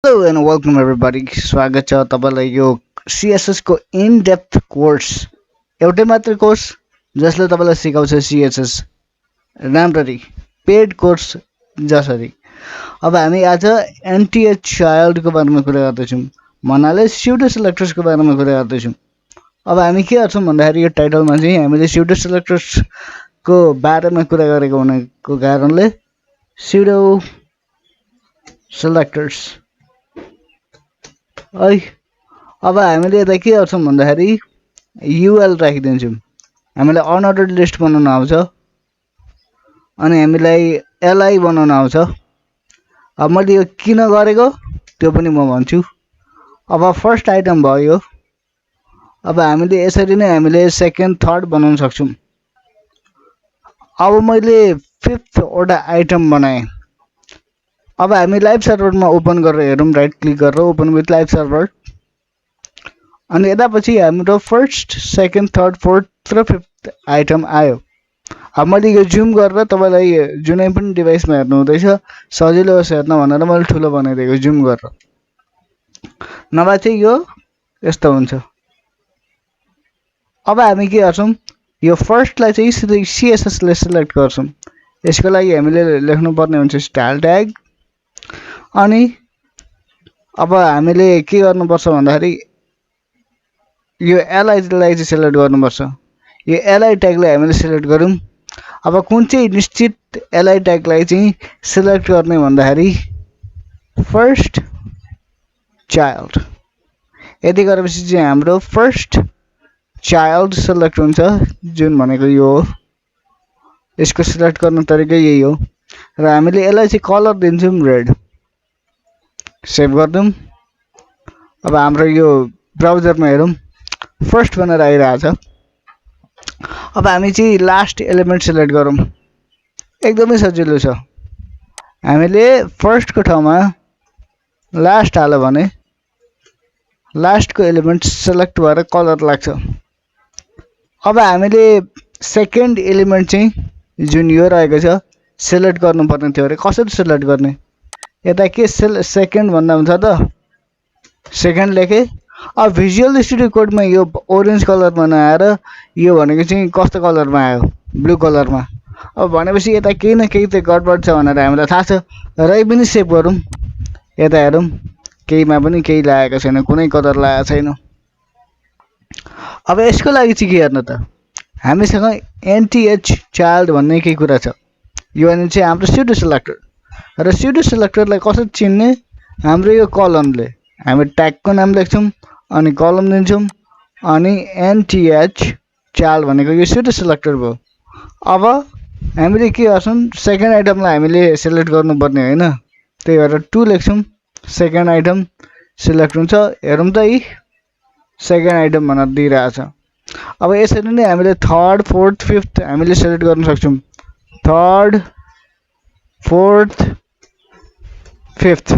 Hello and welcome everybody. स्वागत छ तपाईलाई यो CSS को इन डेप्थ कोर्स एउटै मात्र कोर्स जसले तपाईलाई सिकाउँछ CSS राम्ररी पेड कोर्स जसरी। अब हामी आज nth-child को बारेमा कुरा गर्दै छौं भन्नाले pseudo selectors को बारेमा कुरा गर्दै छौं। अब हामी के गर्छौं भन्दाखेरि यो टाइटलमा चाहिँ हामीले pseudo selectors को बारेमा कुरा गरेको हुनाको कारणले pseudo selectors है। अब हामीले यता के गर्छौं भन्दाखेरि UL राखिदिन्छौं। हामीलाई अनअर्डर्ड लिस्ट बनाउन आउँछ अनि हामीलाई LI बनाउन आउँछ। अब मैले यो किन गरेको त्यो पनि म भन्छु। अब फर्स्ट आइटम भयो। अब हामीले यसरी नै हामीले सेकेन्ड थर्ड बनाउन सक्छौं। अब मैले फिफ्थ वटा आइटम बनाए। अब हामी लाइभ सर्भरमा ओपन गरेर हेरौं, राइट क्लिक गरेर ओपन विथ लाइभ सर्भर अनि यतापछि हाम्रो फर्स्ट सेकेन्ड थर्ड फोर्थ र फिफ्थ आइटम आयो। अब मैले यो जुम गरेर तपाईलाई जुनै पनि डिभाइसमा हेर्नु हुँदैछ सजिलो होस् हेर्न भनेर मैले ठुलो बनाइदिएको जुम गरेर, नभए चाहिँ यो यस्तो हुन्छ। अब हामी के गर्छौं यो फर्स्टलाई चाहिँ CSS ले सिलेक्ट गर्छौं। यसको लागि हामीले लेख्नु पर्ने हुन्छ स्टाइल ट्याग अनि अब हामीले के गर्नुपर्छ भन्दाखेरि यो LI लाई चाहिँ सिलेक्ट गर्नुपर्छ। यो LI ट्यागलाई हामीले सिलेक्ट गरौँ। अब कुन चाहिँ निश्चित LI ट्यागलाई चाहिँ सिलेक्ट गर्ने भन्दाखेरि फर्स्ट चाइल्ड। यदि गरेपछि चाहिँ हाम्रो फर्स्ट चाइल्ड सिलेक्ट हुन्छ, जुन भनेको यो हो। यसको सिलेक्ट गर्ने तरिका यही हो र हामीले यसलाई चाहिँ कलर दिन्छौं रेड। सेभ गर्दियौं। अब हाम्रो यो ब्राउजरमा हेरौं फर्स्ट भनेर आइरहेछ। अब हामी चाहिँ लास्ट एलिमेन्ट सिलेक्ट गरौँ। एकदमै सजिलो छ। हामीले फर्स्ट को ठाउँमा लास्ट हाल्यो भने लास्ट को एलिमेन्ट सिलेक्ट भएर कलर लाग्छ। अब हामीले सेकेन्ड एलिमेन्ट चाहिँ जुन यो रहेको छ सिलेक्ट गर्नुपर्ने थियो। कसरी सिलेक्ट गर्ने? यता के सेकेन्ड भन्दा हुन्छ त सेकेन्ड लेखे। अब भिजुअल स्टुडियो कोडमा यो ओरेन्ज कलरमा नआएर यो भनेको चाहिँ कस्तो कलरमा आयो? ब्लू कलरमा। अब भनेपछि यता केही न केही त गडबड छ भनेर हामीलाई थाहा छ। रै पनि सेभ गरौँ। यता हेरौँ केहीमा पनि केही लागेको छैन, कुनै कलर लागेको छैन। अब यसको लागि चाहिँ के गर्नु त? हामीसँग nth-child भन्ने केही कुरा छ। यो भने चाहिँ हाम्रो pseudo selector र pseudo selectorलाई कसरी चिन्ने? हाम्रो यो कलमले हामी ट्यागको नाम लेख्छौं अनि कलम दिन्छौं अनि nth-child भनेको यो pseudo selector भयो। अब हामीले के गर्छौं सेकेन्ड आइटमलाई हामीले सिलेक्ट गर्नुपर्ने हैन, त्यही भएर 2 लेख्छौं। सेकेन्ड आइटम सिलेक्ट हुन्छ। हेरौं त यी सेकेन्ड आइटम भनेर दिइरहेछ। अब यसरी नै हामीले थर्ड फोर्थ फिफ्थ हामीले सिलेक्ट गर्न सक्छौं। Third fourth fifth.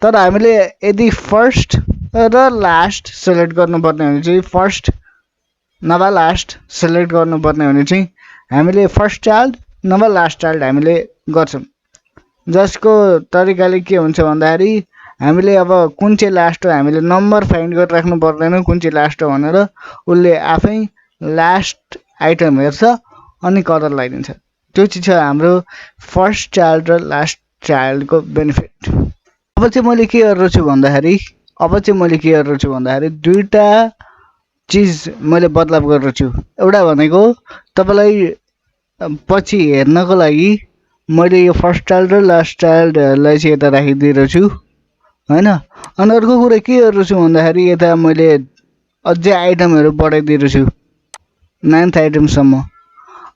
तर हामीले यदि फर्स्ट र लास्ट सिलेक्ट गर्नुपर्ने भने चाहिँ फर्स्ट नभए लास्ट सिलेक्ट गर्नुपर्ने भने चाहिँ हामीले फर्स्ट चाइल्ड नभए लास्ट चाइल्ड हामीले गर्छौं। जसको तरिकाले के हुन्छ भन्दाखेरि हामीले अब कुन चाहिँ लास्ट हो हामीले नम्बर फाइन्ड गरेर राख्नु पर्दैन कुन चाहिँ लास्ट हो भनेर। उले आफै लास्ट आइटम हेर्छ अनि कलर लगाइदिन्छ। त्यो चाहिँ छ हाम्रो फर्स्ट चाइल्ड र लास्ट चाइल्ड को बेनिफिट। अब चाहिँ मैले के गरेर छु भन्दाखेरि दुईटा चीज मैले बदलाव गरेर छु। एउटा भनेको तपाईलाई पछि हेर्नको लागि मैले यो फर्स्ट चाइल्ड र लास्ट चाइल्डलाई चाहिँ यता राखिदिएर छु हैन। अनि अर्को कुरा के गरेर छु भन्दाखेरि यता मैले अझै आइटमहरु बढाइदिएर छु 9th आइटम सम्म।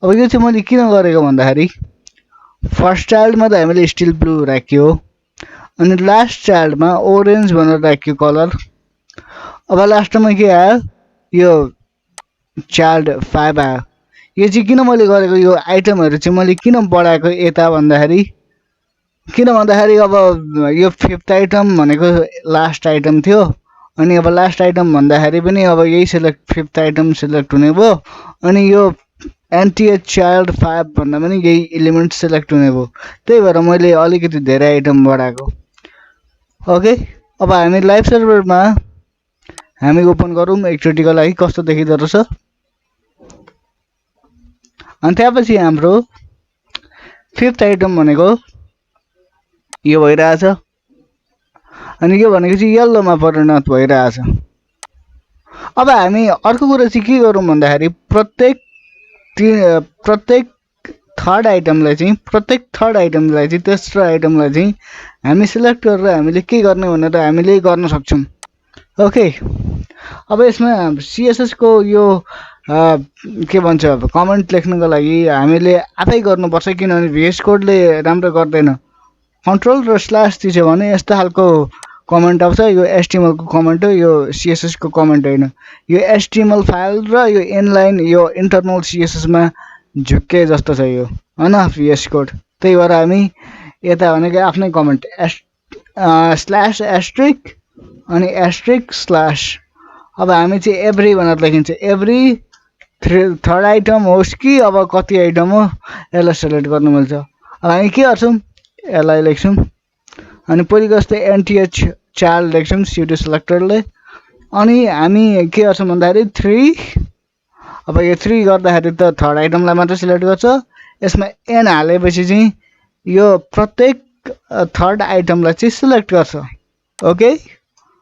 अब यो चाहिँ मैले किन गरेको भन्दाखेरि फर्स्ट चाइल्डमा त हामीले स्टिल ब्लू राख्यो अनि लास्ट चाइल्डमा ओरेन्ज भनेर राख्यो कलर। अब लास्टमा के आयो? यो चाइल्ड 5 आयो। यो चाहिँ किन मैले गरेको? यो आइटमहरु चाहिँ मैले किन बढाएको यता भन्दाखेरि अब यो फिफ्थ आइटम भनेको लास्ट आइटम थियो अनि अब लास्ट आइटम भन्दाखेरि पनि अब यही सिलेक्ट फिफ्थ आइटम सिलेक्ट हुने भयो अनि यो nth-child 5 भन्दा पनि यही इलिमेन्ट सेलेक्ट हुने भयो त्यही भएर मैले अलिकति धेरै आइटम बढाएको ओके अब हामी लाइभ सर्भरमा हामी ओपन गरौँ एकचोटिको लागि कस्तो देखिँदो रहेछ अनि त्यसपछि हाम्रो 5th आइटम भनेको यो भइरहेछ अनि यो भनेको चाहिँ येल्लोमा परिणत भइरहेछ अब हामी अर्को कुरा चाहिँ के गरौँ भन्दाखेरि प्रत्येक थर्ड आइटमलाई चाहिँ तेस्रो आइटमलाई चाहिँ हामी सिलेक्ट गरेर हामीले के गर्ने भनेर हामीले गर्न सक्छौँ ओके अब यसमा सीएसएस को यो के भन्छ अब कमेन्ट लेख्नको लागि हामीले आफै गर्नुपर्छ किनभने VS कोडले राम्रो गर्दैन कन्ट्रोल र स्ल्यास दियो भने यस्तो खालको कमेन्ट आउँछ यो HTML को कमेन्ट हो यो CSS को कमेन्ट हैन यो HTML फाइल र यो इनलाइन यो इन्टरनल CSS मा झुक्के जस्तो छ यो हैन VS कोड त्यही भएर हामी यता भनेको आफ्नै कमेन्ट स्ल्यास एस्ट्रिक अनि एस्ट्रिक स्ल्यास अब हामी चाहिँ एभ्री भनेर लेखिन्छ एभ्री थर्ड आइटम होस् कि अब कति आइटम हो यसलाई सिलेक्ट गर्नु मिल्छ अब हामी के गर्छौं यसलाई लेख्छौं अनि पहिलेको जस्तै nth-child लेख्छौं pseudo selectorले अनि हामी के गर्छौं भन्दाखेरि 3 अब यो 3 गर्दाखेरि त थर्ड आइटमलाई मात्र सिलेक्ट गर्छ यसमा n हालेपछि चाहिँ यो प्रत्येक थर्ड आइटमलाई चाहिँ सिलेक्ट गर्छ ओके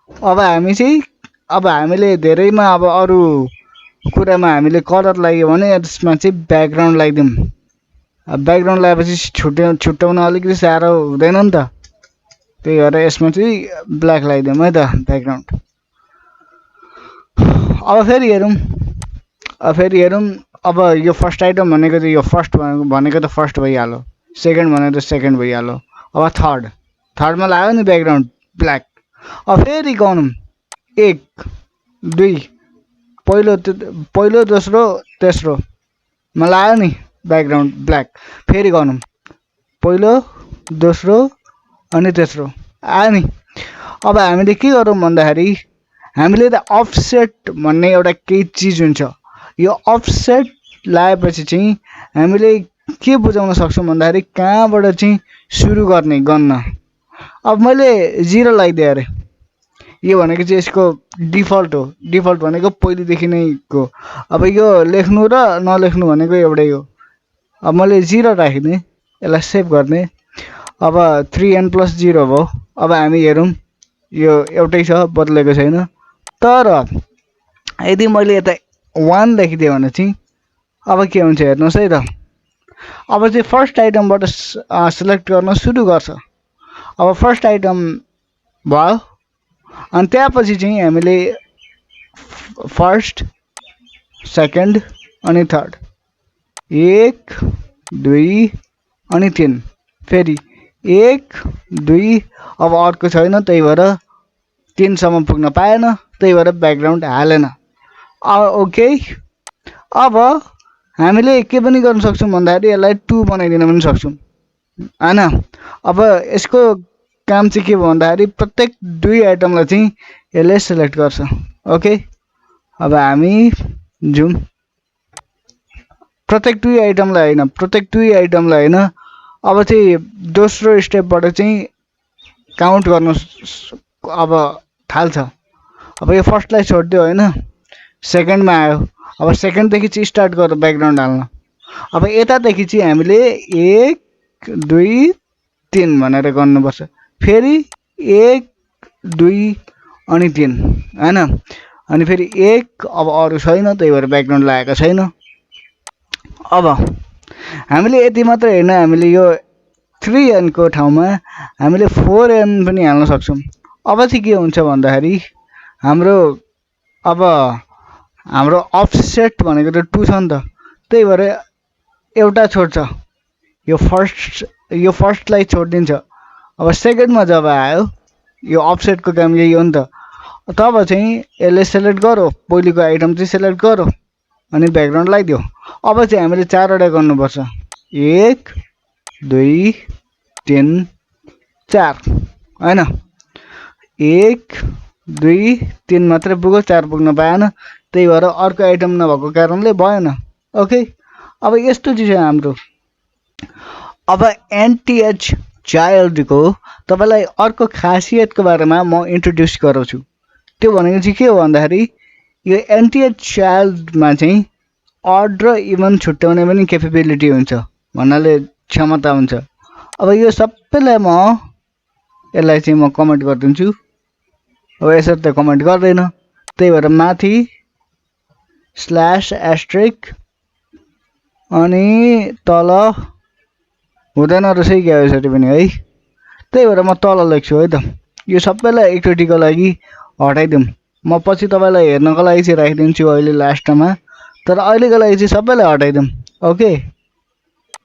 अब हामीले धेरैमा अब अरु कुरामा हामीले कलर लाग्यो भने यसमा चाहिँ ब्याकग्राउन्ड लगाइदिउँ अब ब्याकग्राउन्ड लगाएपछि छुट्याउन अलिकति साह्रो हुँदैन नि त त्यही भएर यसमा चाहिँ ब्ल्याक लगाइदिउँ है त ब्याकग्राउन्ड अब फेरि हेरौँ अब यो फर्स्ट आइटम भनेको चाहिँ यो फर्स्ट भनेको त फर्स्ट भइहाल्यो सेकेन्ड भनेको त सेकेन्ड भइहाल्यो अब थर्डमा लाग्यो नि ब्याकग्राउन्ड ब्ल्याक अब फेरि गनौँ 1 2 पहिलो दोस्रो तेस्रो मा लाग्यो नि ब्याकग्राउन्ड ब्ल्याक फेरि गनौँ पहिलो दोस्रो अनि तेस्रो आयो नि अब हामीले के गरौँ भन्दाखेरि हामीले त अफसेट भन्ने एउटा केही चीज हुन्छ यो अफसेट लाएपछि चाहिँ हामीले के बुझाउन सक्छौं भन्दाखेरि कहाँबाट चाहिँ सुरु गर्ने गन्न अब मैले 0 लगाइदिए अरे यो भनेको चाहिँ यसको डिफल्ट हो डिफल्ट भनेको पहिलेदेखि नै को अब यो लेख्नु र नलेख्नु भनेको एउटै हो अब मैले 0 राखिदिए यसलाई सेभ गर्ने अब 3n+0 भयो अब हामी हेरौँ यो एउटै छ बदलेको छैन तर यदि मैले यता 1 लेखिदिए भने चाहिँ अब के हुन्छ हेर्नुस् है त अब चाहिँ फर्स्ट आइटमबाट सिलेक्ट गर्न सुरु गर्छ अब फर्स्ट आइटम भयो अनि त्यसपछि चाहिँ हामीले फर्स्ट सेकेन्ड अनि थर्ड 1 2 अनि 3 फेरि 1 2 अब अर्को छैन त्यही भएर 3 सम्म पुग्न पाएन त्यही भएर ब्याकग्राउन्ड हालेन ओके अब हामीले के पनि गर्न सक्छौं भन्दाखेरि यसलाई 2 बनाइदिन पनि सक्छौं हैन अब यसको काम चाहिँ के भन्दाखेरि प्रत्येक 2 आइटमलाई चाहिँ यसले सिलेक्ट गर्छ ओके अब हामी जुम प्रत्येक 2 आइटमलाई हैन अब चाहिँ दोस्रो स्टेपबाट चाहिँ काउन्ट गर्न अब थाल्छ अब यो फर्स्टलाई छोड्दियो हैन सेकेन्डमा आयो अब सेकेन्ड देखि चाहिँ स्टार्ट गर ब्याकग्राउन्ड हाल्न अब यतादेखि चाहिँ हामीले 1 2 3 भनेर गर्नुपर्छ फेरि 1 2 अनि 3 हैन अनि फेरि 1 अब अरु छैन त्यही भएर ब्याकग्राउन्ड लागेको छैन अब हामीले यति मात्र हैन हामीले यो 3n को ठाउँमा हामीले 4n पनि हाल्न सक्छौं अब चाहिँ के हुन्छ भन्दाखेरि हाम्रो अफसेट भनेको त 2 छ नि त त्यही भएर एउटा छोड्छ यो फर्स्टलाई छोड्दिन्छ अब सेकेन्डमा जब आयो यो अफसेट को काम यही हो नि त तब चाहिँ यसले सिलेक्ट गरो पहिलेको आइटम चाहिँ सिलेक्ट गरो अनि ब्याकग्राउन्ड लगाइदियो अब चाहिँ हामीले 4 वटा गर्नुपर्छ 1 2 3 4 हैन 1 2 3 मात्र पुग्यो 4 पुग्न पाएन त्यही भएर अर्को आइटम नभएको कारणले भएन ओके अब यस्तो चाहिँ छ हाम्रो। अब एनटीएच चाइल्डको तपाईँलाई अर्को खासियतको बारेमा म इन्ट्रोड्युस गराउँछु। त्यो भनेको चाहिँ के हो भन्दाखेरि यो एनटीएच चाइल्डमा चाहिँ अड र इभन छुट्याउने पनि केपेबिलिटी हुन्छ, भन्नाले क्षमता हुन्छ। अब यो सबैलाई यसलाई चाहिँ म कमेन्ट गरिदिन्छु। अब यसरी त कमेन्ट गर्दैन, त्यही भएर माथि /* अनि तल हुँदैन रहेछ क्या यसरी पनि है, त्यही भएर म तल लेख्छु है त। यो सबैलाई एकचोटिको लागि हटाइदिउँ। म पछि तपाईँलाई हेर्नको लागि चाहिँ राखिदिन्छु अहिले लास्टमा, तर अहिलेको लागि चाहिँ सबैलाई हटाइदिउँ। ओके,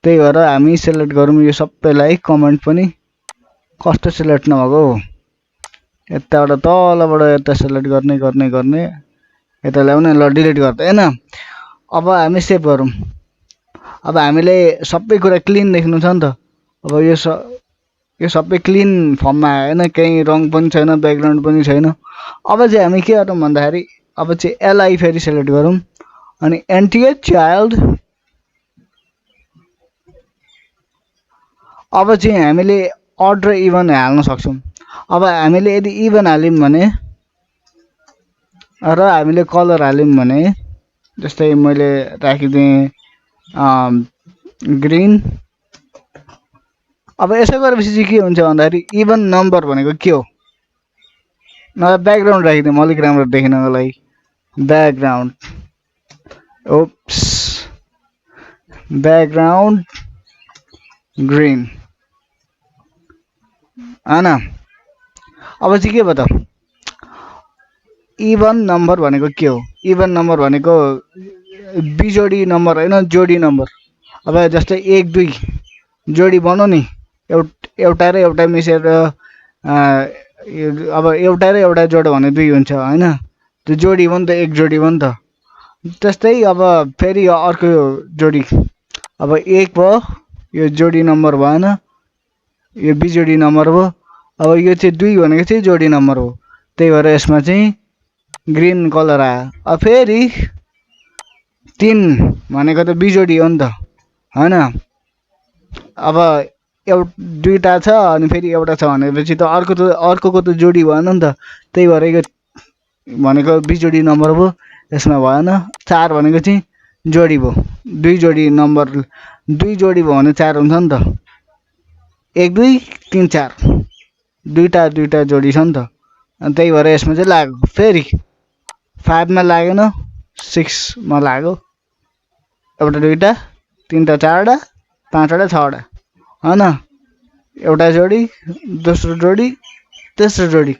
त्यही भएर हामी सेलेक्ट गरौँ यो सबैलाई। कमेन्ट पनि कस्तो सेलेक्ट नभएको हो, यताबाट तलबाट यता सेलेक्ट गर्ने यता ल्याउने। ल डिलिट गर्दैन। अब हामी सेभ गरौँ। अब हामीले सबै कुरा क्लिन देख्नु छ नि त। अब यो सबै क्लिन फर्ममा आएन, केही रङ पनि छैन, ब्याकग्राउन्ड पनि छैन। अब चाहिँ हामी के गरौँ भन्दाखेरि अब चाहिँ एलआई फेरि सेलेक्ट गरौँ अनि एनटीएच चाइल्ड। अब चाहिँ हामीले अड र इभन हाल्न सक्छौँ। अब हामीले यदि इभन हाल्यौँ भने र हामीले कलर हाल्यौँ भने, जस्तै मैले राखिदिएँ ग्रीन। अब यसो गरेपछि चाहिँ के हुन्छ भन्दाखेरि इभन नम्बर भनेको के हो, नभए ब्याकग्राउन्ड राखिदिउँ अलिक राम्रो देखिनको लागि। ब्याकग्राउन्ड, ओप्स, ब्याकग्राउन्ड ग्रीन, होइन। अब चाहिँ के भयो त, इभन नम्बर भनेको के हो? इभन नम्बर भनेको बिजोडी नम्बर होइन, जोडी नम्बर। अब जस्तै 1 2 जोडी बनाऊ नि, एउटा र एउटा मिसेर अब एउटा र एउटा जोड्यो भने 2 हुन्छ होइन, त्यो जोडी हो नि त, एक जोडी हो नि त। त्यस्तै अब फेरि अर्को जोडी, अब 1 भयो, यो जोडी नम्बर भएन, यो बिजोडी नम्बर हो। अब यो चाहिँ 2 भनेको चाहिँ जोडी नम्बर हो, त्यही भएर यसमा चाहिँ ग्रीन कलर आयो। अब फेरि 3 भनेको त बिजोडी हो नि त, होइन। अब दुईटा छ अनि फेरि एउटा छ भनेपछि त अर्कोको त जोडी भएन नि त, त्यही भएर यो भनेको बिजोडी नम्बर भयो, यसमा भएन। 4 भनेको चाहिँ जोडी भयो, 2 जोडी नम्बर, 2 जोडी भयो भने 4 हुन्छ नि त। 1 2 3 4 दुईटा जोडी छ नि त, अनि त्यही भएर यसमा चाहिँ लाग्यो। फेरि 5 मा लागेन, 6 मा लाग्यो, एउटा दुईटा तिनवटा चारवटा पाँचवटा छवटा, होइन। एउटा जोडी, दोस्रो जोडी, तेस्रो जोडी।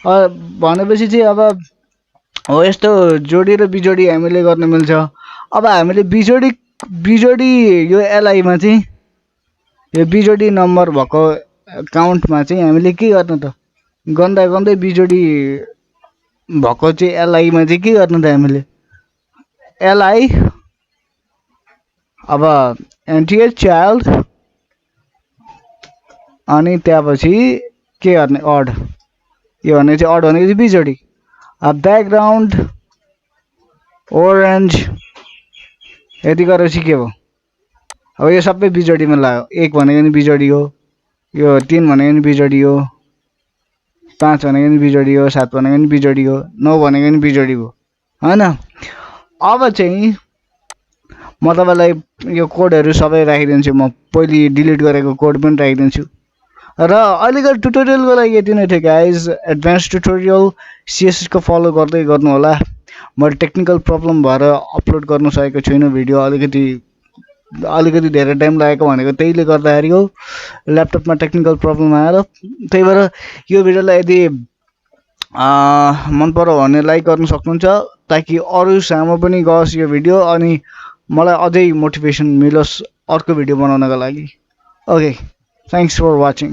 भनेपछि चाहिँ अब हो यस्तो जोडी र बिजोडी हामीले गर्न मिल्छ। अब हामीले बिजोडी यो एलआईमा चाहिँ यो बिजोडी नम्बर भएको काउन्टमा चाहिँ हामीले के गर्नु त, गन्दै बिजोडी भएको चाहिँ एलआईमा चाहिँ के गर्नु त हामीले, एलआई अब एनटीएच चाइल्ड अनि त्यहाँपछि के गर्ने, अड। यो भनेको चाहिँ अड भनेको चाहिँ बिजोडी। अब ब्याकग्राउन्ड ओरेन्ज, यति गरेपछि के भयो, अब यो सबै बिजोडीमा लाग्यो। 1 भनेको नि बिजोडी हो, यो 3 भनेको नि बिजोडी हो, 5 भनेको नि बिजोडी हो, 7 भनेको नि बिजोडी हो, 9 भनेको नि बिजोडी हो, होइन। अब चाहिँ म तपाईँलाई यो कोडहरू सबै राखिदिन्छु, म पहिले डिलिट गरेको कोड पनि राखिदिन्छु। र अहिलेको ट्युटोरियलको लागि यति नै थियो गाइज। एडभान्स ट्युटोरियल सिएसएस को फलो गर्दै गर्नु होला। मैले टेक्निकल प्रब्लम भएर अपलोड गर्न सकेको छुइनँ भिडियो, अलिकति धेरै टाइम लागेको भनेको त्यहीले गर्दाखेरि हो, ल्यापटपमा टेक्निकल प्रब्लम आएर। त्यही भएर यो भिडियोलाई यदि मन पर्यो भने लाइक गर्न सक्नुहुन्छ, ताकि अरू सामु पनि गओस् यो भिडियो अनि मलाई अझै मोटिभेसन मिलोस् अर्को भिडियो बनाउनको लागि। Okay, thanks for watching.